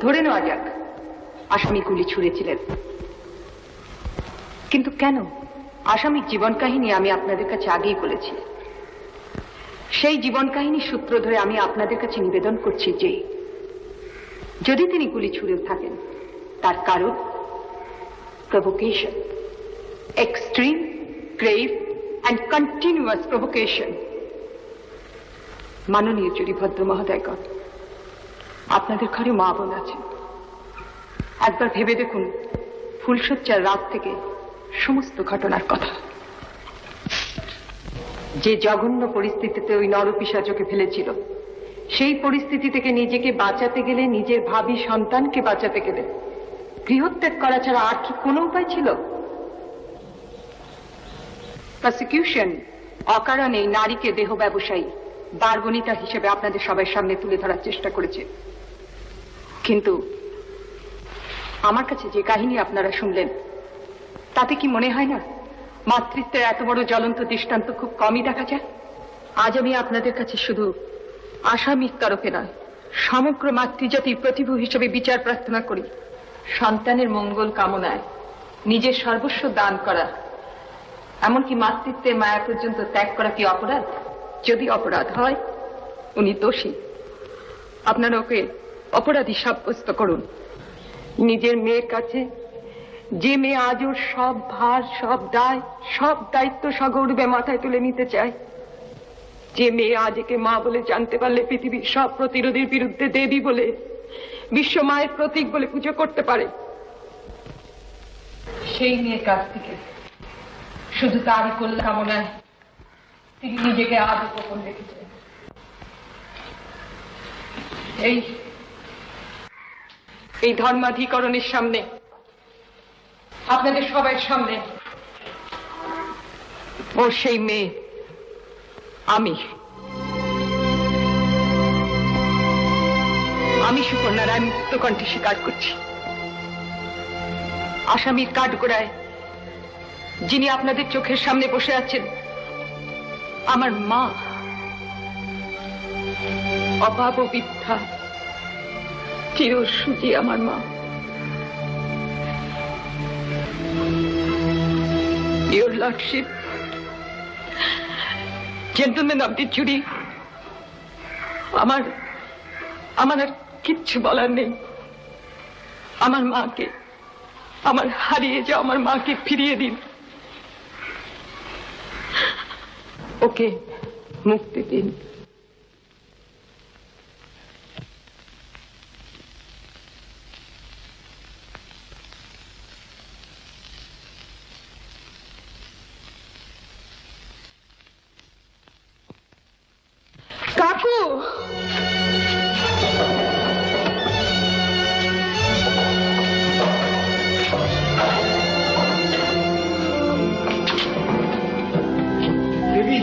ধরে নেওয়া যাক আসামি গুলি ছুঁড়েছিলেন, কিন্তু কেন? আসামির জীবন কাহিনী আমি আপনাদের কাছে আগেই বলেছি। সেই জীবন কাহিনীর সূত্র ধরে আমি আপনাদের কাছে নিবেদন করছি যে যদি তিনি গুলি ছুঁড়েও থাকেন তার কারণ provocation, extreme, grave and continuous provocation. মাননীয় জুরি ভদ্র মহোদয়গণ, আপনাদের ঘরে মা বোন আছেন। একবার ভেবে দেখুন ফুলশয্যার রাত থেকে সমস্ত ঘটনার কথা। যে জঘন্য পরিস্থিতিতে ওই নরপিশাচকে ফেলেছিল, সেই পরিস্থিতি থেকে নিজেকে বাঁচাতে গেলে, নিজের ভাবী সন্তানকে বাঁচাতে গেলে গৃহত্যাগ করা ছাড়া আর কি কোনো উপায় ছিল? প্রসিকিউশন অকারণে নারীকে দেহ ব্যবসায়ী, বারবনিতা হিসেবে আপনাদের সবার সামনে তুলে ধরার চেষ্টা করেছে। কিন্তু আমার কাছে যে কাহিনী আপনারা শুনলেন তাতে কি মনে হয় না মাতৃত্বের এত বড় জ্বলন্ত দৃষ্টান্ত খুব কমই দেখা যায়? আজ আমি আপনাদের কাছে শুধু আসামির তরফে নয়, সমগ্র মাতৃজাতির প্রতিভু হিসেবে বিচার প্রার্থনা করি। সন্তানের মঙ্গল কামনায় নিজের সর্বস্ব দান করা, এমনকি মাতৃত্বের মায়া পর্যন্ত ত্যাগ করা কি অপরাধ? যদি অপরাধ হয় উনি দোষী, আপনারা ওকে অপরাধী সাব্যস্ত করুন। নিজের মেয়ের কাছে যে মেয়ে আজ ওর সব ভার, সব দায়, সব দায়িত্ব সগৌরবে মাথায় তুলে নিতে চায়, যে মেয়ে আজ একে মা বলে জানতে পারলে পৃথিবীর সব প্রতিরোধের বিরুদ্ধে দেবী বলে, বিশ্ব মায়ের প্রতীক বলে পুজো করতে পারে, সেই মেয়ের কাছ থেকে শুধু তারই কল্যাণ কামনায় তিনি নিজেকে আজ গোপন রেখেছেন। এই ধর্মাধিকরণের সামনে, আপনাদের সবাই সামনে, ও সেই মেয়ে আমি সুকন্যা রায় মুক্ত কণ্ঠে স্বীকার করছি। আসামির কাঠগোড়ায় যিনি আপনাদের চোখের সামনে বসে আছেন আমার মা, অভাব ও বিদ্যা চিরসুজি আমার মা। Your Lordship, gentlemen of the jury, আমার আর কিচ্ছু বলার নেই। আমার মাকে, আমার হারিয়ে যাওয়া আমার মাকে ফিরিয়ে দিন, ওকে মুক্তি দিন। কাকু, দেবী,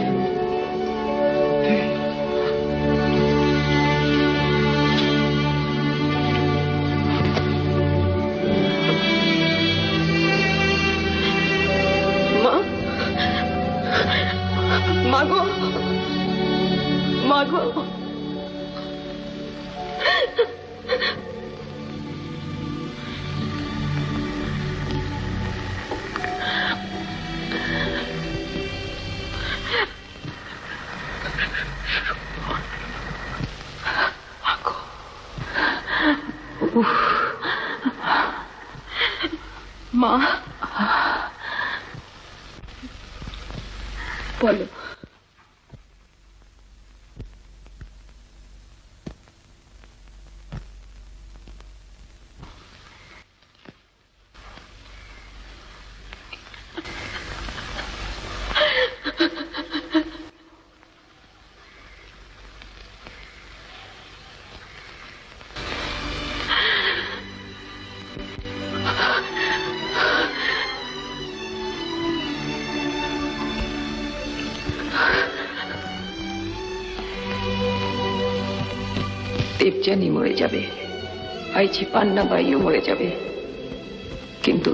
মা বলো, দেবযানী মরে যাবে, আইছি পান্নাবাইও মরে যাবে, কিন্তু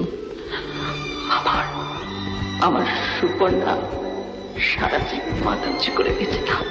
আমার সুকন্যা সারা জীবন মাথা উঁচু করে বেঁচে থাক।